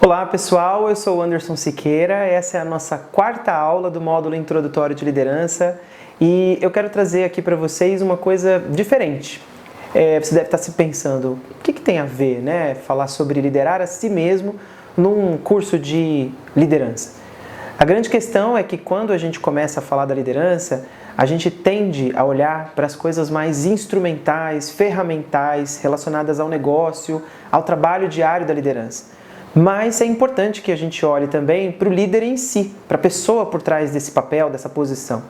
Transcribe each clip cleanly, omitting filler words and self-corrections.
Olá pessoal, eu sou o Anderson Siqueira, essa é a nossa quarta aula do módulo introdutório de liderança e eu quero trazer aqui para vocês uma coisa diferente. Você deve estar se pensando, o que tem a ver, né, falar sobre liderar a si mesmo num curso de liderança? A grande questão é que quando a gente começa a falar da liderança, a gente tende a olhar para as coisas mais instrumentais, ferramentais, relacionadas ao negócio, ao trabalho diário da liderança. Mas é importante que a gente olhe também para o líder em si, para a pessoa por trás desse papel, dessa posição.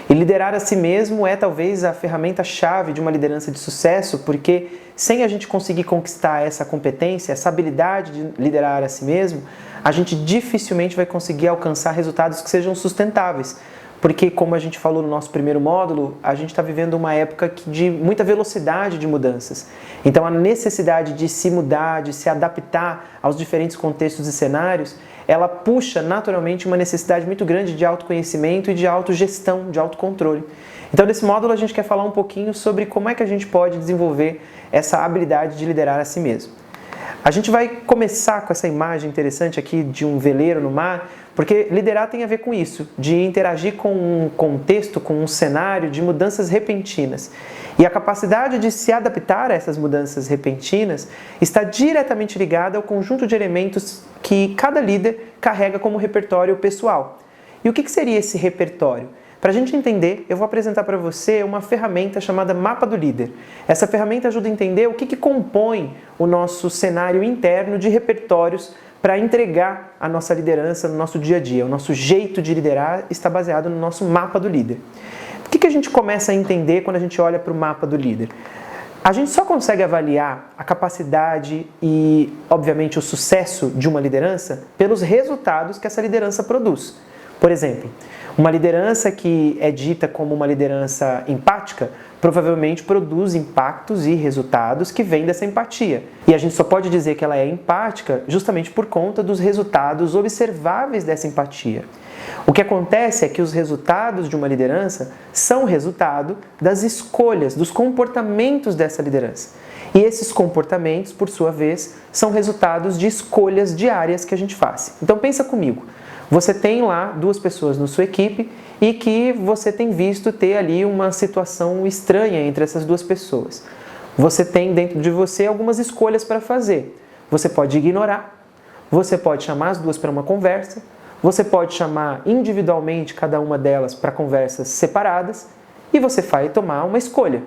E liderar a si mesmo é talvez a ferramenta-chave de uma liderança de sucesso, porque sem a gente conseguir conquistar essa competência, essa habilidade de liderar a si mesmo, a gente dificilmente vai conseguir alcançar resultados que sejam sustentáveis. Porque, como a gente falou no nosso primeiro módulo, a gente está vivendo uma época de muita velocidade de mudanças. Então, a necessidade de se mudar, de se adaptar aos diferentes contextos e cenários, ela puxa naturalmente uma necessidade muito grande de autoconhecimento e de autogestão, de autocontrole. Então, nesse módulo, a gente quer falar um pouquinho sobre como é que a gente pode desenvolver essa habilidade de liderar a si mesmo. A gente vai começar com essa imagem interessante aqui de um veleiro no mar, porque liderar tem a ver com isso, de interagir com um contexto, com um cenário de mudanças repentinas. E a capacidade de se adaptar a essas mudanças repentinas está diretamente ligada ao conjunto de elementos que cada líder carrega como repertório pessoal. E o que seria esse repertório? Para a gente entender, eu vou apresentar para você uma ferramenta chamada Mapa do Líder. Essa ferramenta ajuda a entender o que compõe o nosso cenário interno de repertórios para entregar a nossa liderança no nosso dia a dia. O nosso jeito de liderar está baseado no nosso Mapa do Líder. O que a gente começa a entender quando a gente olha para o Mapa do Líder? A gente só consegue avaliar a capacidade e, obviamente, o sucesso de uma liderança pelos resultados que essa liderança produz. Por exemplo, uma liderança que é dita como uma liderança empática, provavelmente produz impactos e resultados que vêm dessa empatia. E a gente só pode dizer que ela é empática justamente por conta dos resultados observáveis dessa empatia. O que acontece é que os resultados de uma liderança são resultado das escolhas, dos comportamentos dessa liderança. E esses comportamentos, por sua vez, são resultados de escolhas diárias que a gente faz. Então pensa comigo. Você tem lá duas pessoas na sua equipe e que você tem visto ter ali uma situação estranha entre essas duas pessoas. Você tem dentro de você algumas escolhas para fazer. Você pode ignorar, você pode chamar as duas para uma conversa, você pode chamar individualmente cada uma delas para conversas separadas e você vai tomar uma escolha.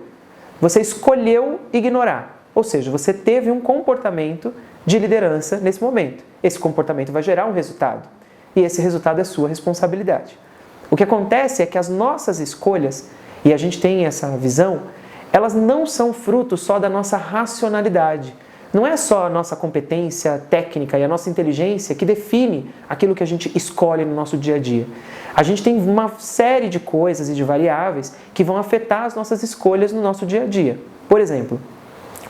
Você escolheu ignorar, ou seja, você teve um comportamento de liderança nesse momento. Esse comportamento vai gerar um resultado. E esse resultado é sua responsabilidade. O que acontece é que as nossas escolhas, e a gente tem essa visão, elas não são fruto só da nossa racionalidade. Não é só a nossa competência técnica e a nossa inteligência que define aquilo que a gente escolhe no nosso dia a dia. A gente tem uma série de coisas e de variáveis que vão afetar as nossas escolhas no nosso dia a dia. Por exemplo,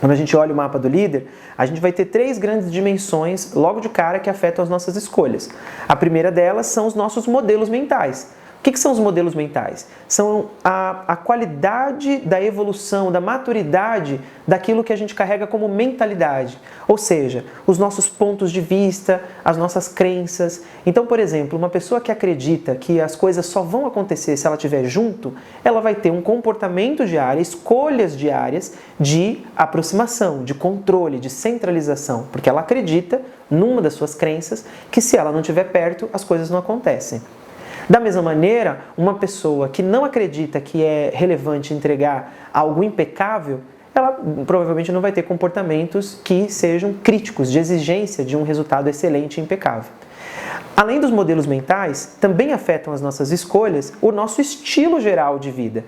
quando a gente olha o mapa do líder, a gente vai ter três grandes dimensões logo de cara que afetam as nossas escolhas. A primeira delas são os nossos modelos mentais. O que são os modelos mentais? São a qualidade da evolução, da maturidade daquilo que a gente carrega como mentalidade. Ou seja, os nossos pontos de vista, as nossas crenças. Então, por exemplo, uma pessoa que acredita que as coisas só vão acontecer se ela estiver junto, ela vai ter um comportamento diário, escolhas diárias de aproximação, de controle, de centralização. Porque ela acredita, numa das suas crenças, que se ela não estiver perto, as coisas não acontecem. Da mesma maneira, uma pessoa que não acredita que é relevante entregar algo impecável, ela provavelmente não vai ter comportamentos que sejam críticos, de exigência de um resultado excelente e impecável. Além dos modelos mentais, também afetam as nossas escolhas o nosso estilo geral de vida.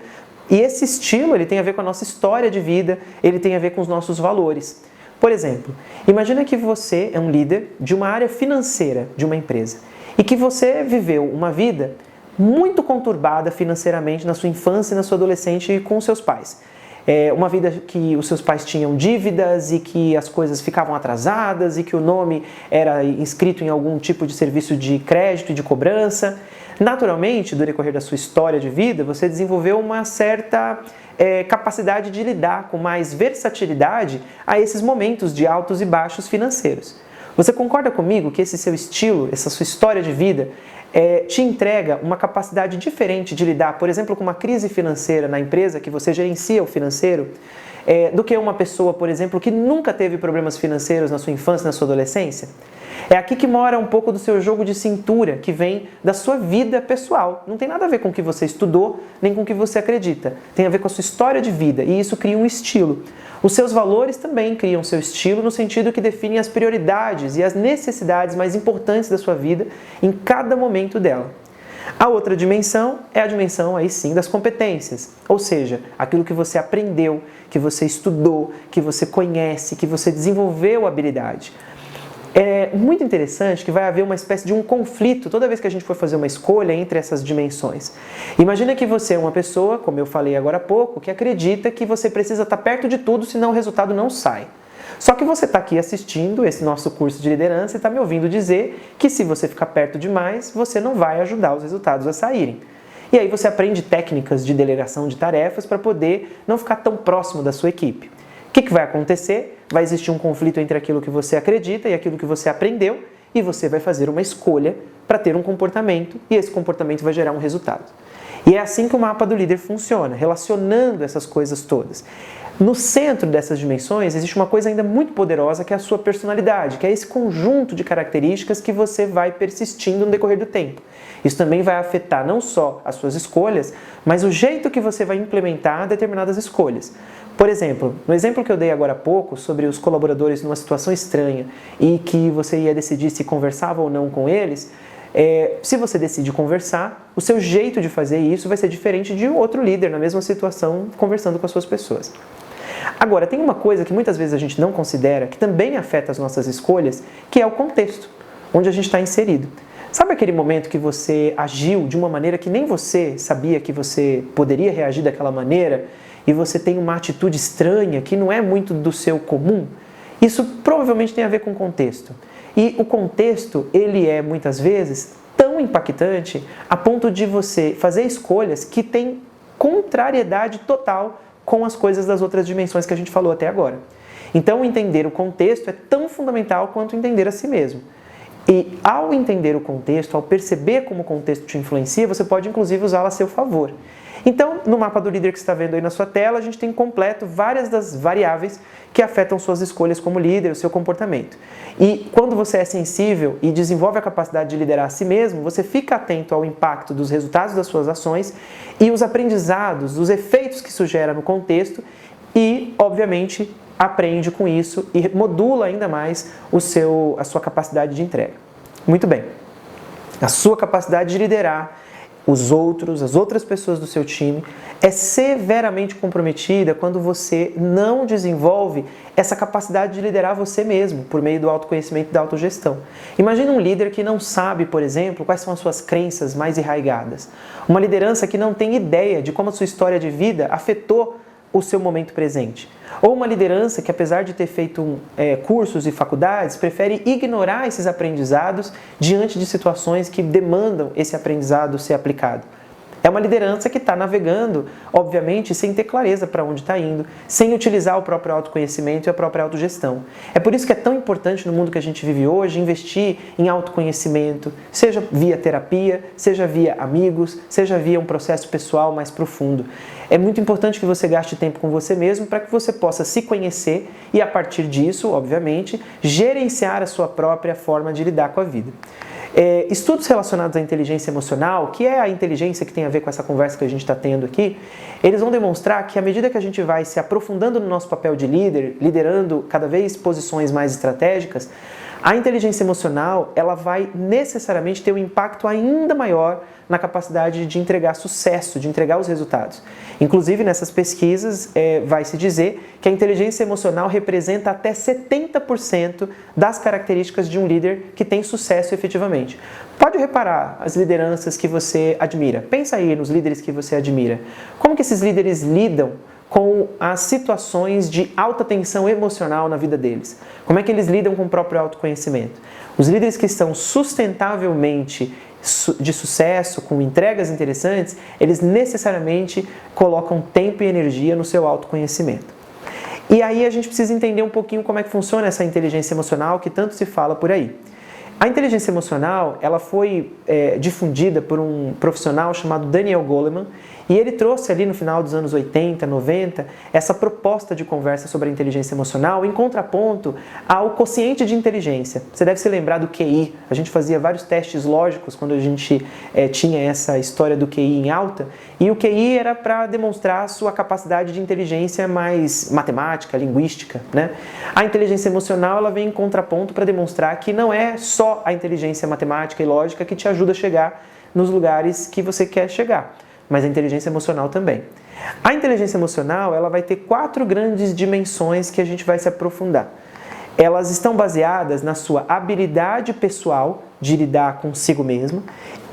E esse estilo ele tem a ver com a nossa história de vida, ele tem a ver com os nossos valores. Por exemplo, imagina que você é um líder de uma área financeira de uma empresa. E que você viveu uma vida muito conturbada financeiramente na sua infância e na sua adolescência com os seus pais. Uma vida que os seus pais tinham dívidas e que as coisas ficavam atrasadas e que o nome era inscrito em algum tipo de serviço de crédito e de cobrança. Naturalmente, no decorrer da sua história de vida, você desenvolveu uma certa capacidade de lidar com mais versatilidade a esses momentos de altos e baixos financeiros. O Você concorda comigo que esse seu estilo, essa sua história de vida, te entrega uma capacidade diferente de lidar, por exemplo, com uma crise financeira na empresa que você gerencia o financeiro, do que uma pessoa, por exemplo, que nunca teve problemas financeiros na sua infância, na sua adolescência? É aqui que mora um pouco do seu jogo de cintura, que vem da sua vida pessoal. Não tem nada a ver com o que você estudou, nem com o que você acredita. Tem a ver com a sua história de vida, e isso cria um estilo. Os seus valores também criam seu estilo, no sentido que definem as prioridades e as necessidades mais importantes da sua vida em cada momento dela. A outra dimensão é a dimensão, aí sim, das competências, ou seja, aquilo que você aprendeu, que você estudou, que você conhece, que você desenvolveu habilidade. É muito interessante que vai haver uma espécie de um conflito toda vez que a gente for fazer uma escolha entre essas dimensões. Imagina que você é uma pessoa, como eu falei agora há pouco, que acredita que você precisa estar perto de tudo, senão o resultado não sai. Só que você está aqui assistindo esse nosso curso de liderança e está me ouvindo dizer que se você ficar perto demais, você não vai ajudar os resultados a saírem. E aí você aprende técnicas de delegação de tarefas para poder não ficar tão próximo da sua equipe. O que vai acontecer? Vai existir um conflito entre aquilo que você acredita e aquilo que você aprendeu, e você vai fazer uma escolha para ter um comportamento, e esse comportamento vai gerar um resultado. E é assim que o mapa do líder funciona, relacionando essas coisas todas. No centro dessas dimensões existe uma coisa ainda muito poderosa, que é a sua personalidade, que é esse conjunto de características que você vai persistindo no decorrer do tempo. Isso também vai afetar não só as suas escolhas, mas o jeito que você vai implementar determinadas escolhas. Por exemplo, no exemplo que eu dei agora há pouco sobre os colaboradores numa situação estranha e que você ia decidir se conversava ou não com eles, se você decide conversar, o seu jeito de fazer isso vai ser diferente de outro líder na mesma situação conversando com as suas pessoas. Agora, tem uma coisa que muitas vezes a gente não considera, que também afeta as nossas escolhas, que é o contexto, onde a gente está inserido. Sabe aquele momento que você agiu de uma maneira que nem você sabia que você poderia reagir daquela maneira e você tem uma atitude estranha que não é muito do seu comum? Isso provavelmente tem a ver com o contexto. E o contexto, ele é muitas vezes tão impactante a ponto de você fazer escolhas que têm contrariedade total com as coisas das outras dimensões que a gente falou até agora. Então, entender o contexto é tão fundamental quanto entender a si mesmo. E ao entender o contexto, ao perceber como o contexto te influencia, você pode inclusive usá-lo a seu favor. Então, no mapa do líder que você está vendo aí na sua tela, a gente tem completo várias das variáveis que afetam suas escolhas como líder, o seu comportamento. E quando você é sensível e desenvolve a capacidade de liderar a si mesmo, você fica atento ao impacto dos resultados das suas ações e os aprendizados, os efeitos que isso gera no contexto e, obviamente, aprende com isso e modula ainda mais a sua capacidade de entrega. Muito bem. A sua capacidade de liderar os outros, as outras pessoas do seu time, é severamente comprometida quando você não desenvolve essa capacidade de liderar você mesmo, por meio do autoconhecimento e da autogestão. Imagina um líder que não sabe, por exemplo, quais são as suas crenças mais arraigadas. Uma liderança que não tem ideia de como a sua história de vida afetou o seu momento presente. Ou uma liderança que, apesar de ter feito cursos e faculdades, prefere ignorar esses aprendizados diante de situações que demandam esse aprendizado ser aplicado. É uma liderança que está navegando, obviamente, sem ter clareza para onde está indo, sem utilizar o próprio autoconhecimento e a própria autogestão. É por isso que é tão importante no mundo que a gente vive hoje investir em autoconhecimento, seja via terapia, seja via amigos, seja via um processo pessoal mais profundo. É muito importante que você gaste tempo com você mesmo para que você possa se conhecer e, a partir disso, obviamente, gerenciar a sua própria forma de lidar com a vida. Estudos relacionados à inteligência emocional, que é a inteligência que tem a ver com essa conversa que a gente está tendo aqui, eles vão demonstrar que à medida que a gente vai se aprofundando no nosso papel de líder, liderando cada vez posições mais estratégicas, a inteligência emocional ela vai necessariamente ter um impacto ainda maior na capacidade de entregar sucesso, de entregar os resultados. Inclusive, nessas pesquisas, vai se dizer que a inteligência emocional representa até 70% das características de um líder que tem sucesso efetivamente. Pode reparar as lideranças que você admira. Pensa aí nos líderes que você admira. Como que esses líderes lidam com as situações de alta tensão emocional na vida deles? Como é que eles lidam com o próprio autoconhecimento? Os líderes que estão sustentavelmente de sucesso, com entregas interessantes, eles necessariamente colocam tempo e energia no seu autoconhecimento. E aí a gente precisa entender um pouquinho como é que funciona essa inteligência emocional que tanto se fala por aí. A inteligência emocional, ela foi difundida por um profissional chamado Daniel Goleman, e ele trouxe ali no final dos anos 80, 90, essa proposta de conversa sobre a inteligência emocional em contraponto ao quociente de inteligência. Você deve se lembrar do QI. A gente fazia vários testes lógicos quando a gente tinha essa história do QI em alta, e o QI era para demonstrar a sua capacidade de inteligência mais matemática, linguística, né? A inteligência emocional, ela vem em contraponto para demonstrar que não é só a inteligência matemática e lógica que te ajuda a chegar nos lugares que você quer chegar, mas a inteligência emocional também. A inteligência emocional, ela vai ter 4 grandes dimensões que a gente vai se aprofundar. Elas estão baseadas na sua habilidade pessoal de lidar consigo mesmo,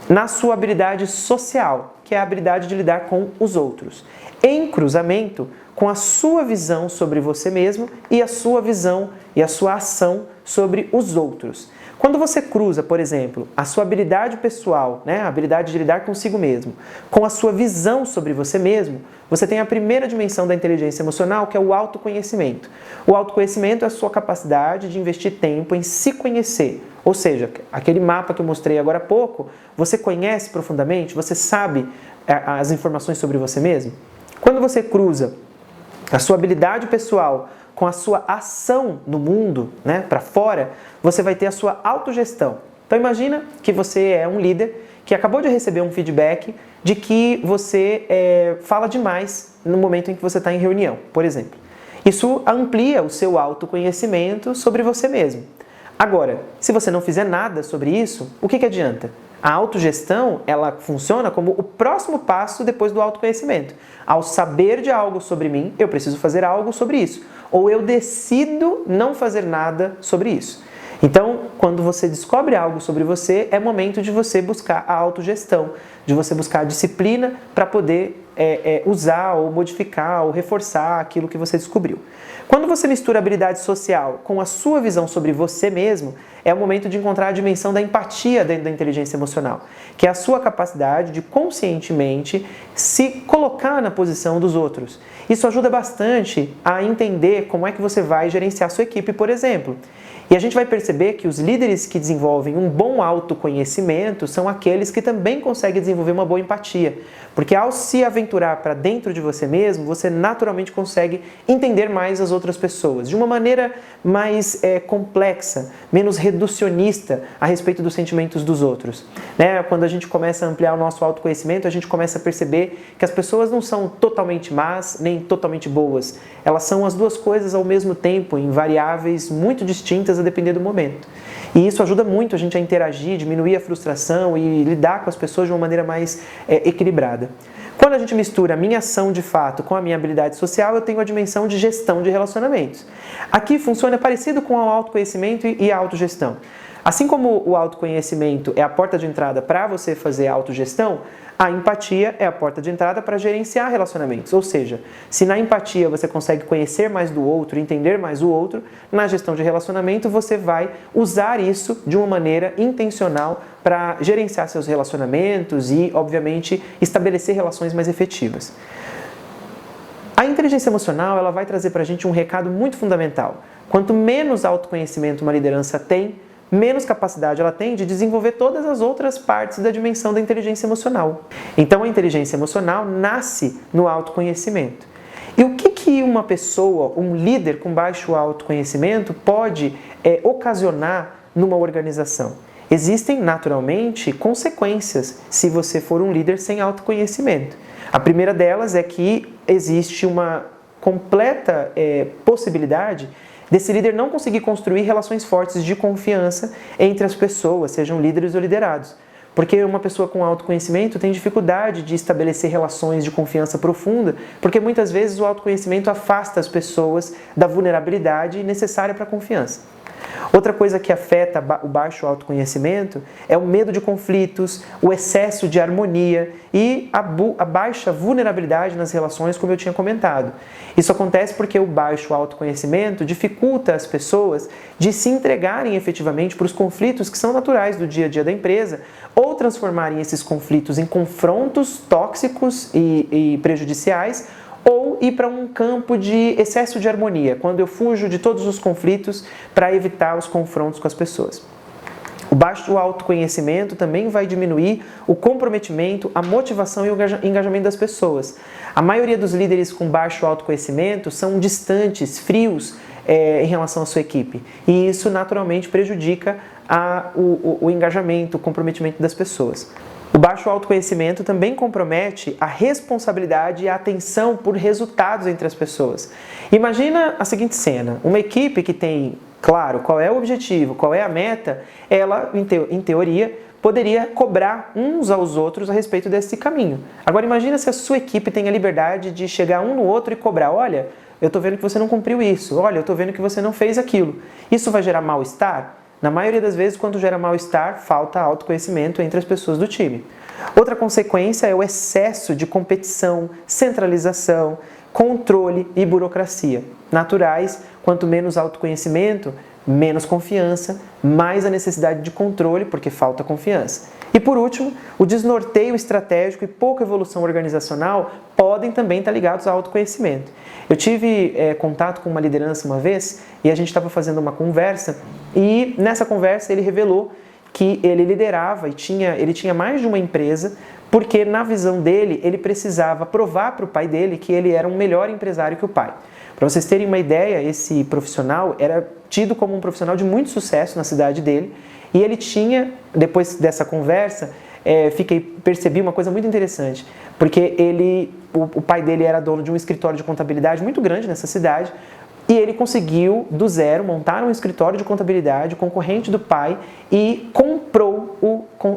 na sua habilidade social, que é a habilidade de lidar com os outros, em cruzamento com a sua visão sobre você mesmo e a sua visão e a sua ação sobre os outros. Quando você cruza, por exemplo, a sua habilidade pessoal, né, a habilidade de lidar consigo mesmo, com a sua visão sobre você mesmo, você tem a primeira dimensão da inteligência emocional, que é o autoconhecimento. O autoconhecimento é a sua capacidade de investir tempo em se conhecer. Ou seja, aquele mapa que eu mostrei agora há pouco, você conhece profundamente, você sabe as informações sobre você mesmo? Quando você cruza a sua habilidade pessoal com a sua ação no mundo, né, para fora, você vai ter a sua autogestão. Então imagina que você é um líder que acabou de receber um feedback de que você fala demais no momento em que você está em reunião, por exemplo. Isso amplia o seu autoconhecimento sobre você mesmo. Agora, se você não fizer nada sobre isso, o que adianta? A autogestão, ela funciona como o próximo passo depois do autoconhecimento. Ao saber de algo sobre mim, eu preciso fazer algo sobre isso. Ou eu decido não fazer nada sobre isso. Então, quando você descobre algo sobre você, é momento de você buscar a autogestão, de você buscar a disciplina para poder usar ou modificar ou reforçar aquilo que você descobriu. Quando você mistura a habilidade social com a sua visão sobre você mesmo, é o momento de encontrar a dimensão da empatia dentro da inteligência emocional, que é a sua capacidade de conscientemente se colocar na posição dos outros. Isso ajuda bastante a entender como é que você vai gerenciar a sua equipe, por exemplo. E a gente vai perceber que os líderes que desenvolvem um bom autoconhecimento são aqueles que também conseguem desenvolver uma boa empatia. Porque ao se aventurar para dentro de você mesmo, você naturalmente consegue entender mais as outras pessoas, de uma maneira mais complexa, menos reducionista a respeito dos sentimentos dos outros. Né? Quando a gente começa a ampliar o nosso autoconhecimento, a gente começa a perceber que as pessoas não são totalmente más, nem totalmente boas. Elas são as duas coisas ao mesmo tempo, em variáveis muito distintas a depender do momento. E isso ajuda muito a gente a interagir, diminuir a frustração e lidar com as pessoas de uma maneira mais equilibrada. Quando a gente mistura a minha ação de fato com a minha habilidade social, eu tenho a dimensão de gestão de relacionamentos. Aqui funciona parecido com o autoconhecimento e a autogestão. Assim como o autoconhecimento é a porta de entrada para você fazer a autogestão, a empatia é a porta de entrada para gerenciar relacionamentos. Ou seja, se na empatia você consegue conhecer mais do outro, entender mais o outro, na gestão de relacionamento você vai usar isso de uma maneira intencional para gerenciar seus relacionamentos e, obviamente, estabelecer relações mais efetivas. A inteligência emocional, ela vai trazer para a gente um recado muito fundamental. Quanto menos autoconhecimento uma liderança tem, menos capacidade ela tem de desenvolver todas as outras partes da dimensão da inteligência emocional. Então a inteligência emocional nasce no autoconhecimento. E o que uma pessoa, um líder com baixo autoconhecimento pode ocasionar numa organização? Existem, naturalmente, consequências se você for um líder sem autoconhecimento. A primeira delas é que existe uma completa possibilidade desse líder não conseguir construir relações fortes de confiança entre as pessoas, sejam líderes ou liderados. Porque uma pessoa com autoconhecimento tem dificuldade de estabelecer relações de confiança profunda, porque muitas vezes o autoconhecimento afasta as pessoas da vulnerabilidade necessária para a confiança. Outra coisa que afeta o baixo autoconhecimento é o medo de conflitos, o excesso de harmonia e a baixa vulnerabilidade nas relações, como eu tinha comentado. Isso acontece porque o baixo autoconhecimento dificulta as pessoas de se entregarem efetivamente para os conflitos que são naturais do dia a dia da empresa ou transformarem esses conflitos em confrontos tóxicos e prejudiciais, ou ir para um campo de excesso de harmonia, quando eu fujo de todos os conflitos para evitar os confrontos com as pessoas. O baixo autoconhecimento também vai diminuir o comprometimento, a motivação e o engajamento das pessoas. A maioria dos líderes com baixo autoconhecimento são distantes, frios em relação à sua equipe. E isso naturalmente prejudica o engajamento, o comprometimento das pessoas. O baixo autoconhecimento também compromete a responsabilidade e a atenção por resultados entre as pessoas. Imagina a seguinte cena: uma equipe que tem claro qual é o objetivo, qual é a meta, ela, em teoria, poderia cobrar uns aos outros a respeito desse caminho. Agora imagina se a sua equipe tem a liberdade de chegar um no outro e cobrar: olha, eu estou vendo que você não cumpriu isso, olha, eu estou vendo que você não fez aquilo. Isso vai gerar mal-estar? Na maioria das vezes, quando gera mal-estar, falta autoconhecimento entre as pessoas do time. Outra consequência é o excesso de competição, centralização, controle e burocracia. Naturais, quanto menos autoconhecimento, menos confiança, mais a necessidade de controle, porque falta confiança. E por último, o desnorteio estratégico e pouca evolução organizacional podem também estar ligados ao autoconhecimento. Eu tive contato com uma liderança uma vez e a gente estava fazendo uma conversa e nessa conversa ele revelou que ele liderava e ele tinha mais de uma empresa porque na visão dele ele precisava provar para o pai dele que ele era um melhor empresário que o pai. Para vocês terem uma ideia, esse profissional era tido como um profissional de muito sucesso na cidade dele e ele tinha, depois dessa conversa, percebi uma coisa muito interessante, porque o pai dele era dono de um escritório de contabilidade muito grande nessa cidade e ele conseguiu, do zero, montar um escritório de contabilidade concorrente do pai e comprou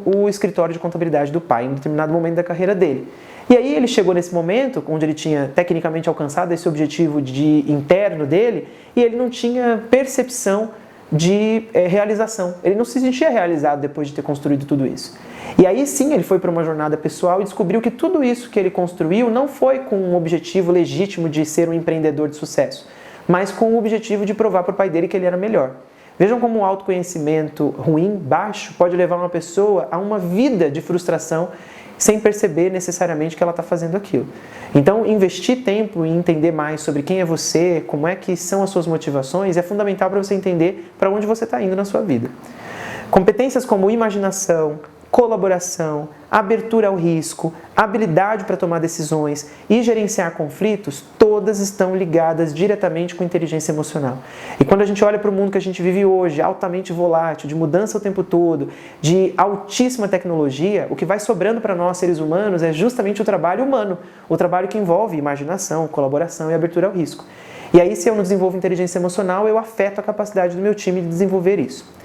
o escritório de contabilidade do pai em determinado momento da carreira dele. E aí ele chegou nesse momento, onde ele tinha tecnicamente alcançado esse objetivo interno dele, e ele não tinha percepção de realização. Ele não se sentia realizado depois de ter construído tudo isso. E aí sim ele foi para uma jornada pessoal e descobriu que tudo isso que ele construiu não foi com um objetivo legítimo de ser um empreendedor de sucesso, mas com o objetivo de provar para o pai dele que ele era melhor. Vejam como o autoconhecimento ruim, baixo, pode levar uma pessoa a uma vida de frustração sem perceber necessariamente que ela está fazendo aquilo. Então, investir tempo em entender mais sobre quem é você, como é que são as suas motivações, é fundamental para você entender para onde você está indo na sua vida. Competências como imaginação, colaboração, abertura ao risco, habilidade para tomar decisões e gerenciar conflitos, todas estão ligadas diretamente com inteligência emocional. E quando a gente olha para o mundo que a gente vive hoje, altamente volátil, de mudança o tempo todo, de altíssima tecnologia, o que vai sobrando para nós, seres humanos, é justamente o trabalho humano, o trabalho que envolve imaginação, colaboração e abertura ao risco. E aí, se eu não desenvolvo inteligência emocional, eu afeto a capacidade do meu time de desenvolver isso.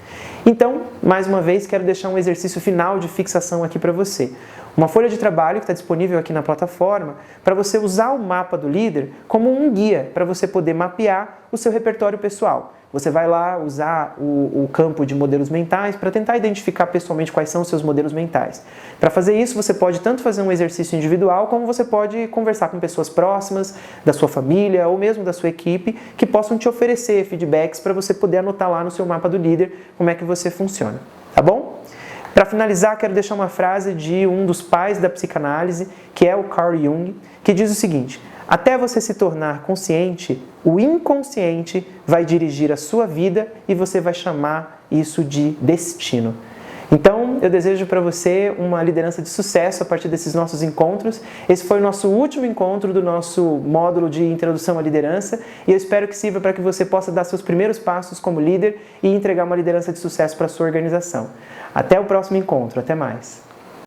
Então, mais uma vez, quero deixar um exercício final de fixação aqui para você. Uma folha de trabalho que está disponível aqui na plataforma para você usar o mapa do líder como um guia para você poder mapear o seu repertório pessoal. Você vai lá usar o campo de modelos mentais para tentar identificar pessoalmente quais são os seus modelos mentais. Para fazer isso, você pode tanto fazer um exercício individual, como você pode conversar com pessoas próximas, da sua família ou mesmo da sua equipe, que possam te oferecer feedbacks para você poder anotar lá no seu mapa do líder como é que você funciona. Tá bom? Para finalizar, quero deixar uma frase de um dos pais da psicanálise, que é o Carl Jung, que diz o seguinte: até você se tornar consciente, o inconsciente vai dirigir a sua vida e você vai chamar isso de destino. Então, eu desejo para você uma liderança de sucesso a partir desses nossos encontros. Esse foi o nosso último encontro do nosso módulo de introdução à liderança e eu espero que sirva para que você possa dar seus primeiros passos como líder e entregar uma liderança de sucesso para a sua organização. Até o próximo encontro. Até mais.